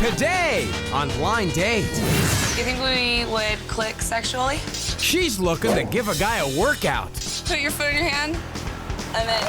Today on Blind Date. You think we would click sexually? She's looking to give a guy a workout. Put your foot in your hand, and then...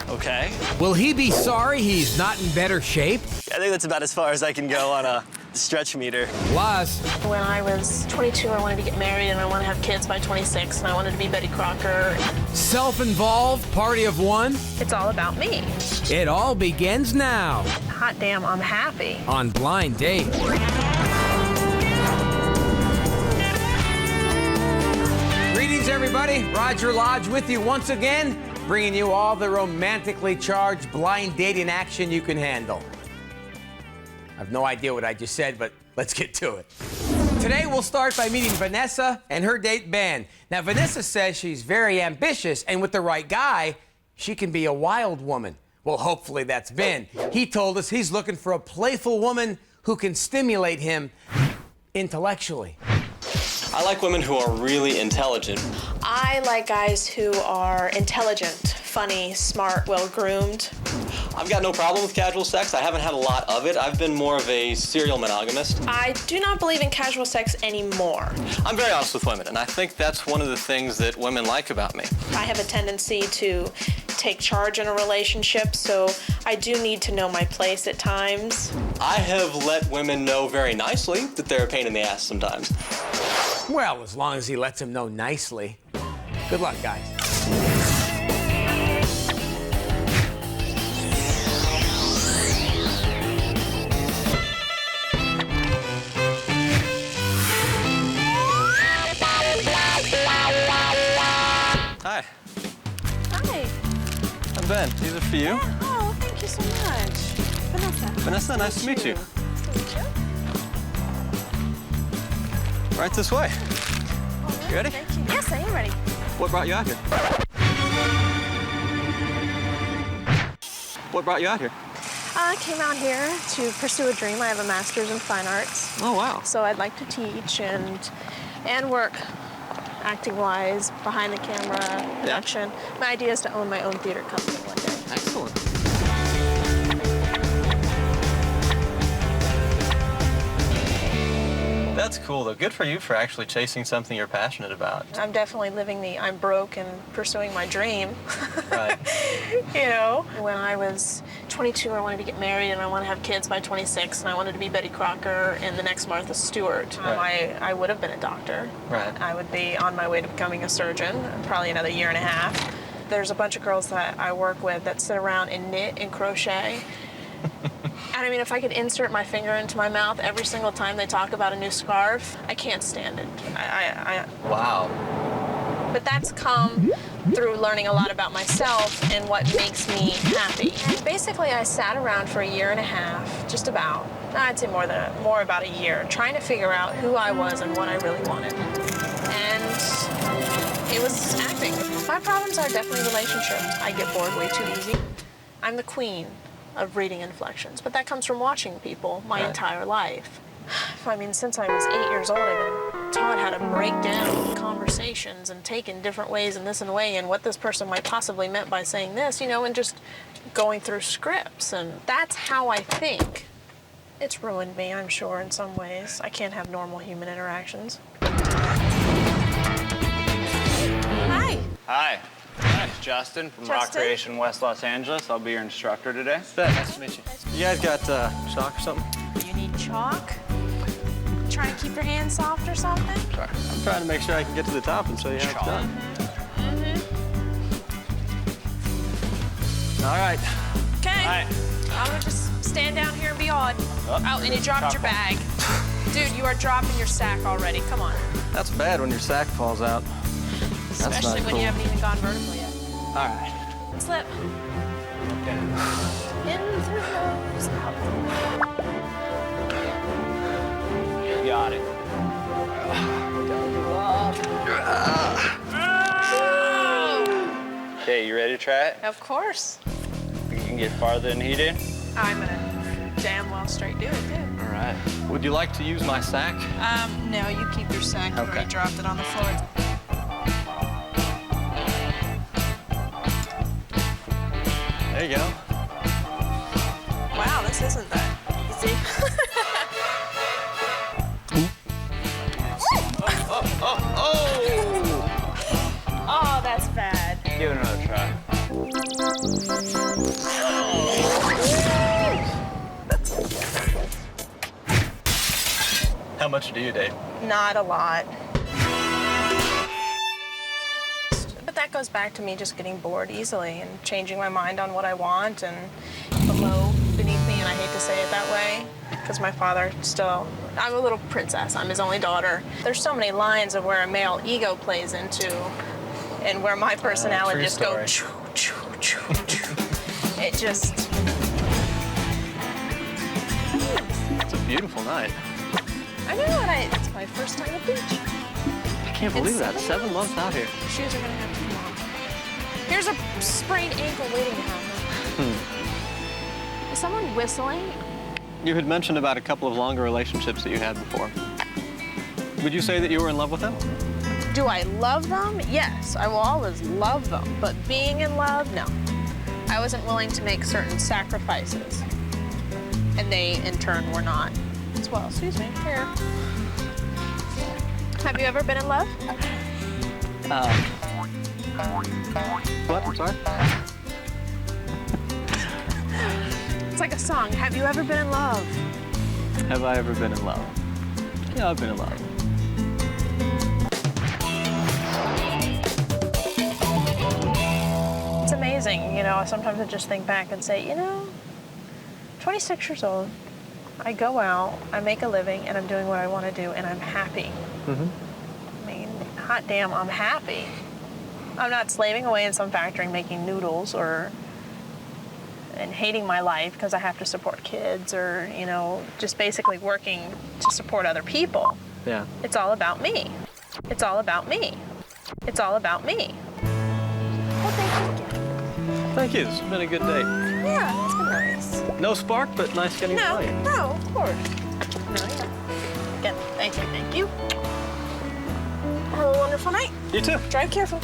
Okay. Will he be sorry he's not in better shape? I think that's about as far as I can go on a stretch meter. Plus, when I was 22, I wanted to get married and I want to have kids by 26, and I wanted to be Betty Crocker. self-involved party of one. It's all about me. It all begins now Hot damn, I'm happy. on Blind Date. Greetings, everybody. Roger Lodge with you once again, bringing you all the romantically charged blind dating action you can handle. I have no idea what I just said, but let's get to it. Today, we'll start by meeting Vanessa and her date, Ben. Now, Vanessa says she's very ambitious, and with the right guy, she can be a wild woman. Well, hopefully that's Ben. He told us he's looking for a playful woman who can stimulate him intellectually. I like women who are really intelligent. I like guys who are intelligent, funny, smart, well-groomed. I've got no problem with casual sex. I haven't had a lot of it. I've been more of a serial monogamist. I do not believe in casual sex anymore. I'm very honest with women, and I think that's one of the things that women like about me. I have a tendency to take charge in a relationship, so I do need to know my place at times. I have let women know very nicely that they're a pain in the ass sometimes. Well, as long as he lets him know nicely. Good luck, guys. Hi, Hi. I'm Ben. These are for you. Oh, thank you so much. Vanessa. Vanessa, nice to meet you. Right this way. You ready? Thank you. Yes, I am ready. What brought you out here? What brought you out here? I came out here to pursue a dream. I have a master's in fine arts. Oh, wow. So I'd like to teach and work acting-wise, behind the camera, production. My idea is to own my own theater company one day. Excellent. That's cool, though. Good for you for actually chasing something you're passionate about. I'm definitely living the I'm broke and pursuing my dream. Right. You know? When I was 22, I wanted to get married and I want to have kids by 26, and I wanted to be Betty Crocker and the next Martha Stewart. Right. I would have been a doctor. Right. I would be on my way to becoming a surgeon, probably another year and a half. There's a bunch of girls that I work with that sit around and knit and crochet. And I mean, if I could insert my finger into my mouth every single time they talk about a new scarf, I can't stand it. Wow. But that's come through learning a lot about myself and what makes me happy. And basically, I sat around for a year and a half, just about. I'd say more about a year, trying to figure out who I was and what I really wanted. And it was acting. My problems are definitely relationships. I get bored way too easy. I'm the queen of reading inflections, but that comes from watching people my entire life. I mean, since I was 8 years old, I've been taught how to break down conversations and take in different ways and this and way and what this person might possibly meant by saying this, you know, and just going through scripts, and that's how I think. It's ruined me, I'm sure, in some ways. I can't have normal human interactions. Hi. Hi. Hi, Justin from Rock Justin? Creation West Los Angeles. I'll be your instructor today. Nice to meet you. You guys got chalk or something? You need chalk? Trying to keep your hands soft or something? Sorry. I'm trying to make sure I can get to the top and show you how it's done. All right. Okay. Hi. I'm gonna just stand down here and be odd. Oh, And you dropped your bag. Dude, you are dropping your sack already. Come on. That's bad when your sack falls out. Especially when you haven't even gone vertical yet. All right. Slip. Okay. In through the nose, out through the Got it. Okay, you ready to try it? Of course. You can get farther than he did? I'm gonna damn well straight do it, too. All right. Would you like to use my sack? No, you keep your sack. You already dropped it on the floor. There you go. Wow, this isn't How much do you date? Not a lot. But that goes back to me just getting bored easily and changing my mind on what I want and below, beneath me, and I hate to say it that way, because my father still, I'm a little princess, I'm his only daughter. There's so many lines of where a male ego plays into and where my personality just goes, choo, choo, choo, choo. It just... It's a beautiful night. I know, and it's my first time at the beach. I can't believe that. 7 months out here. Shoes are gonna have to come off. Here's a sprained ankle waiting to happen. Is someone whistling? You had mentioned about a couple of longer relationships that you had before. Would you say that you were in love with them? Do I love them? Yes, I will always love them. But being in love, no. I wasn't willing to make certain sacrifices. And they, in turn, were not as well. Excuse me, here. Have you ever been in love? What? I'm sorry? It's like a song. Have you ever been in love? Have I ever been in love? Yeah, I've been in love. It's amazing, you know, sometimes I just think back and say, you know, 26 years old, I go out, I make a living, and I'm doing what I want to do, and I'm happy. I mean, hot damn, I'm happy. I'm not slaving away in some factory making noodles and hating my life because I have to support kids or, you know, just basically working to support other people. Yeah. It's all about me. It's all about me. It's all about me. Well, thank you. Thank you. It's been a good day. Yeah, it's been nice. No spark, but nice getting to know you. No, of course. No, yeah. Again, thank you, thank you. Have a wonderful night. You too. Drive careful.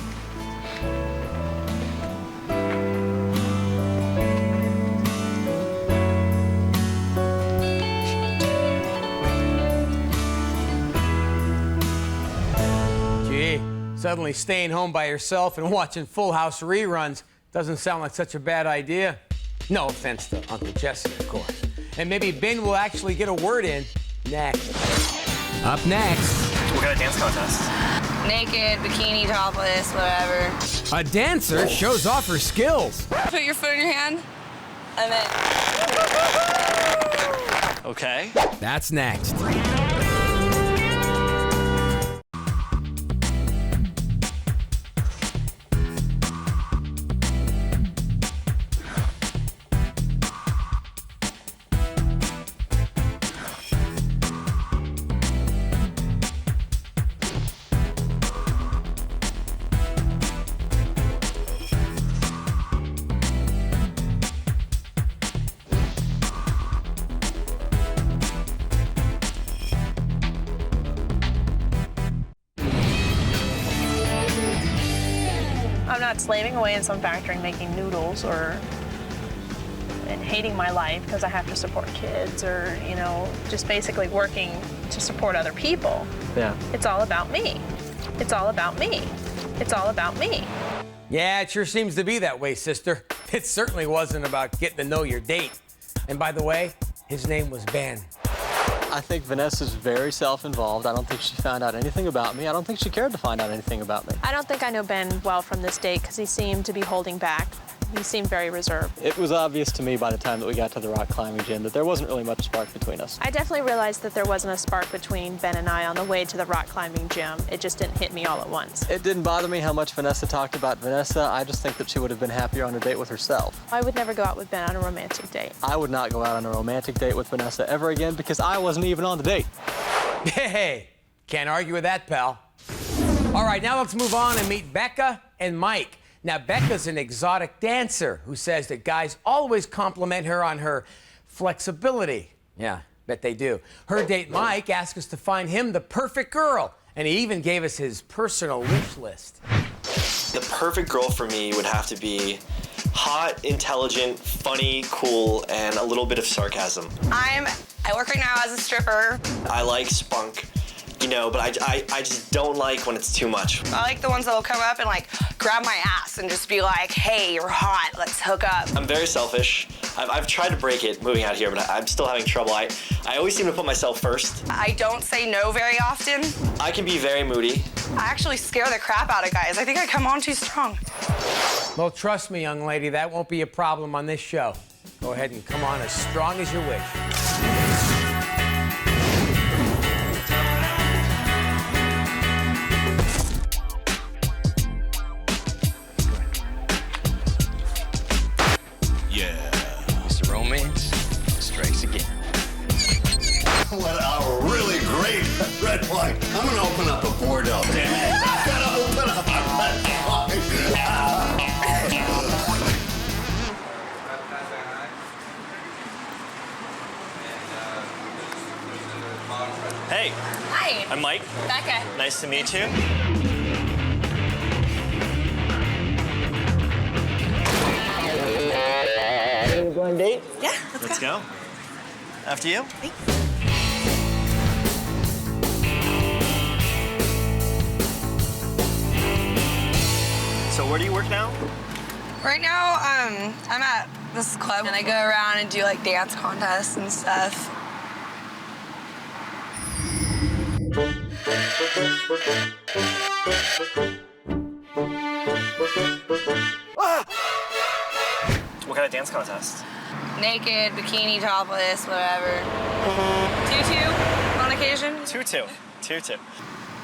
Gee, suddenly staying home by yourself and watching Full House reruns doesn't sound like such a bad idea. No offense to Uncle Jesse, of course. And maybe Ben will actually get a word in next. Up next, We got a dance contest. Naked, bikini, topless, whatever. a dancer shows off her skills. Put your foot in your hand, and then Okay. That's next. I'm not slaving away in some factory making noodles and hating my life because I have to support kids or, you know, just basically working to support other people. Yeah. It's all about me. It's all about me. It's all about me. Yeah, it sure seems to be that way, sister. It certainly wasn't about getting to know your date. And by the way, his name was Ben. I think Vanessa's very self-involved. I don't think she found out anything about me. I don't think she cared to find out anything about me. I don't think I know Ben well from this date because he seemed to be holding back. He seemed very reserved. It was obvious to me by the time that we got to the rock climbing gym that there wasn't really much spark between us. I definitely realized that there wasn't a spark between Ben and I on the way to the rock climbing gym. It just didn't hit me all at once. It didn't bother me how much Vanessa talked about Vanessa. I just think that she would have been happier on a date with herself. I would never go out with Ben on a romantic date. I would not go out on a romantic date with Vanessa ever again because I wasn't even on the date. Hey, can't argue with that, pal. All right, now let's move on and meet Becca and Mike. Now, Becca's an exotic dancer who says that guys always compliment her on her flexibility. Yeah, bet they do. Her date, Mike, asked us to find him the perfect girl, and he even gave us his personal wish list. The perfect girl for me would have to be hot, intelligent, funny, cool, and a little bit of sarcasm. I work right now as a stripper. I like spunk, you know, but I just don't like when it's too much. I like the ones that'll come up and like grab my ass and just be like, hey, you're hot, let's hook up. I'm very selfish. I've tried to break it moving out here, but I'm still having trouble. I always seem to put myself first. I don't say no very often. I can be very moody. I actually scare the crap out of guys. I think I come on too strong. Well, trust me, young lady, that won't be a problem on this show. Go ahead and come on as strong as you wish. Mr. Romance strikes again. What a really great red wine. I'm gonna open up a Bordeaux, damn it. I'm gonna open up a red wine. Hey, Hi. I'm Mike. Becca. Nice to meet you. You going on a date? Yeah, Let's go. After you. So where do you work now? Right now, I'm at this club and I go around and do like dance contests and stuff. What kind of dance contest? Naked, bikini, topless, whatever. Tutu on occasion. Tutu.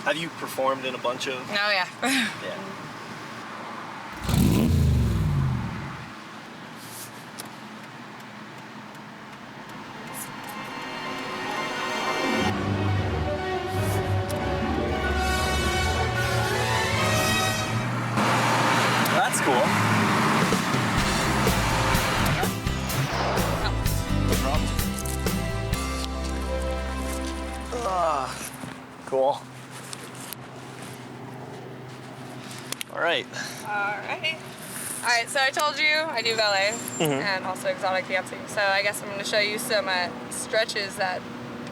Have you performed in a bunch of? Oh yeah. Yeah. That's cool. No problem. Cool. All right. All right, so I told you I do ballet and also exotic dancing. So I guess I'm going to show you some stretches that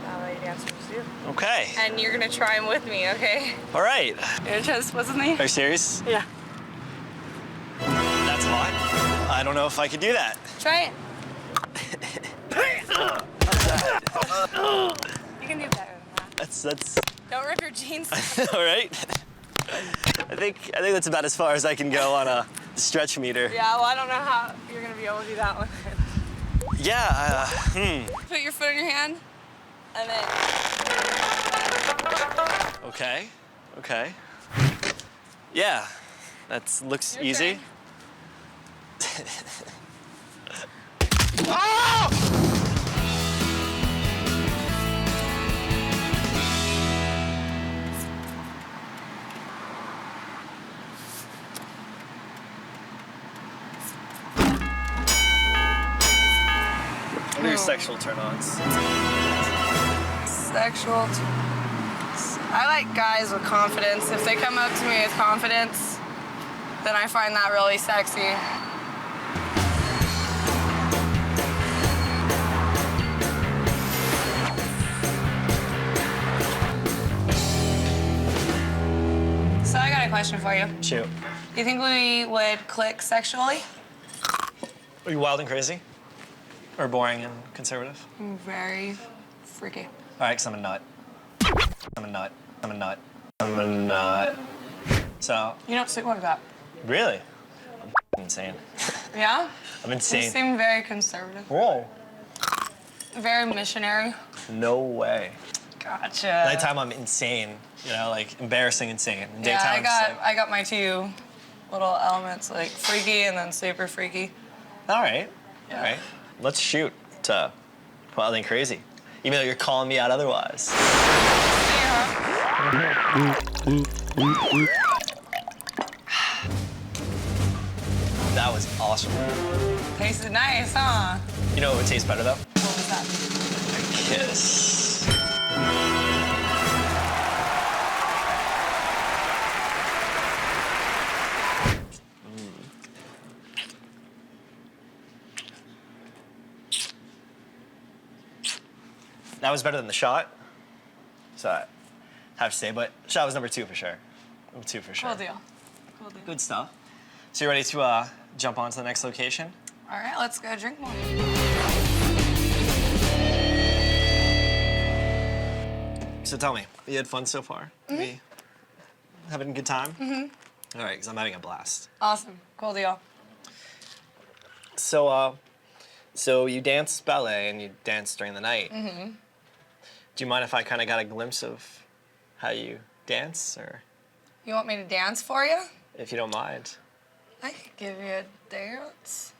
ballet dancers do. Okay. And you're going to try them with me, okay? All right. You're just, what's with me? Are you serious? Yeah. That's hot. I don't know if I could do that. Try it. You can do better than that. That's. Don't rip your jeans. All right. I think that's about as far as I can go on a stretch meter. Yeah, well, I don't know how you're going to be able to do that one. Yeah. Put your foot in your hand, and then... Okay. Yeah. That looks Your easy. turn. Oh! What are your sexual turn-ons? Sexual. I like guys with confidence. If they come up to me with confidence, then I find that really sexy. So I got a question for you. Shoot. Do you think we would click sexually? Are you wild and crazy? Or boring and conservative? Very freaky. All right, 'cause I'm a nut. I'm a nut. So, You don't seem like that. really? I'm insane. Yeah? I'm You insane. seem very conservative. Whoa. Very missionary. No way. Gotcha. Nighttime, I'm insane. You know, like embarrassing insane. And Yeah, daytime, I got my two little elements, like freaky and then super freaky. all right. All right. Let's shoot to wild and crazy. Even though you're calling me out otherwise. That was awesome. Tasted nice, huh? You know what would taste better though? What was that? A kiss. That was better than the shot. So have to say, but Shaw was number 2 for sure. Number 2 for sure. Cool deal. Cool deal. Good stuff. So you ready to jump on to the next location? All right, let's go drink more. So tell me, you had fun so far? We having a good time? All right, because I'm having a blast. Awesome. Cool deal. So, so you dance ballet and you dance during the night. Do you mind if I kind of got a glimpse of how you dance, or You want me to dance for you? if you don't mind? I could give you a dance.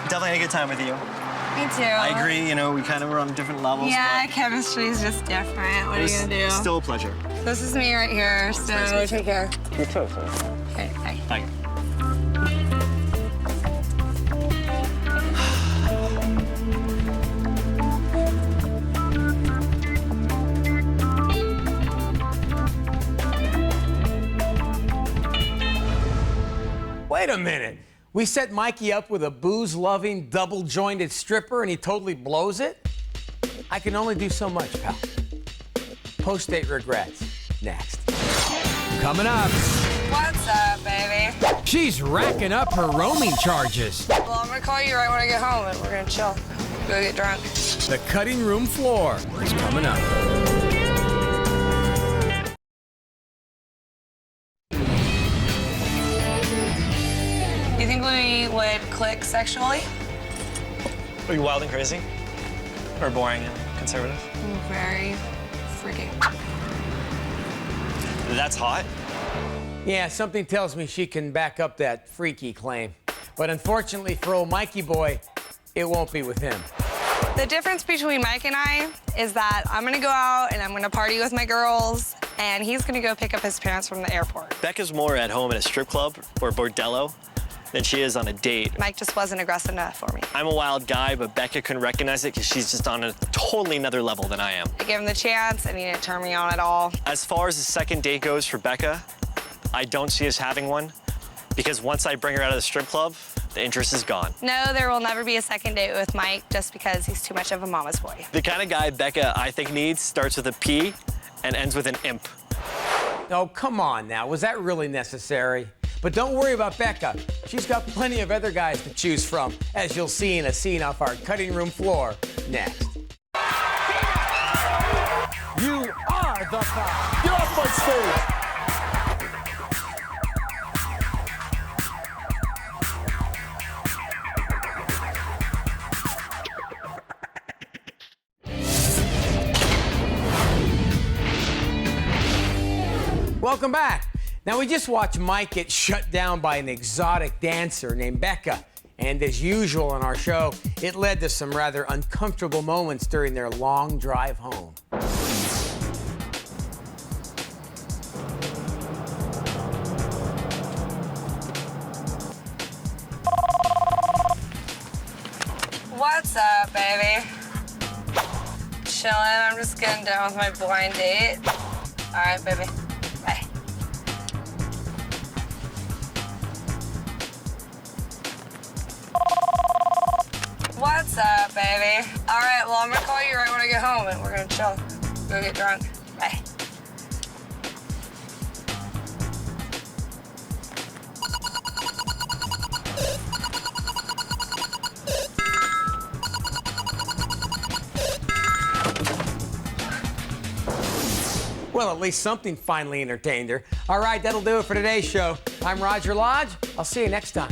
Definitely had a good time with you. Me too. I agree, you know, we kind of were on different levels. Yeah, but chemistry's just different. What are you it was gonna do? Still a pleasure. This is me right here, so nice to meet you. take care. You too. Okay, bye. Bye. Wait a minute. We set Mikey up with a booze-loving, double-jointed stripper, and he totally blows it? I can only do so much, pal. Post-date regrets. Next. Coming up, What's up, baby? she's racking up her roaming charges. Well, I'm gonna call you right when I get home, and we're gonna chill. Go get drunk. The cutting room floor is coming up. You think we would click sexually? Are you wild and crazy? Or boring and conservative? Very freaky. That's hot. Yeah, something tells me she can back up that freaky claim. But unfortunately for old Mikey boy, it won't be with him. The difference between Mike and I is that I'm gonna go out and I'm gonna party with my girls, and he's gonna go pick up his parents from the airport. Becca's more at home at a strip club or bordello than she is on a date. Mike just wasn't aggressive enough for me. I'm a wild guy, but Becca couldn't recognize it because she's just on a totally another level than I am. I gave him the chance, and he didn't turn me on at all. As far as the second date goes for Becca, I don't see us having one because once I bring her out of the strip club, the interest is gone. No, there will never be a second date with Mike just because he's too much of a mama's boy. The kind of guy Becca, I think, needs starts with a P and ends with an imp. Oh, come on now. Was that really necessary? But don't worry about Becca. She's got plenty of other guys to choose from, as you'll see in a scene off our cutting room floor next. You are the cop. Get off my stage. Welcome back. Now, we just watched Mike get shut down by an exotic dancer named Becca. And as usual on our show, it led to some rather uncomfortable moments during their long drive home. What's up, baby? Chilling. I'm just getting done with my blind date. All right, baby. Bye. What's up, baby? All right, well, I'm gonna call you right when I get home, and we're gonna chill. Go get drunk. Bye. Well, at least something finally entertained her. All right, that'll do it for today's show. I'm Roger Lodge. I'll see you next time.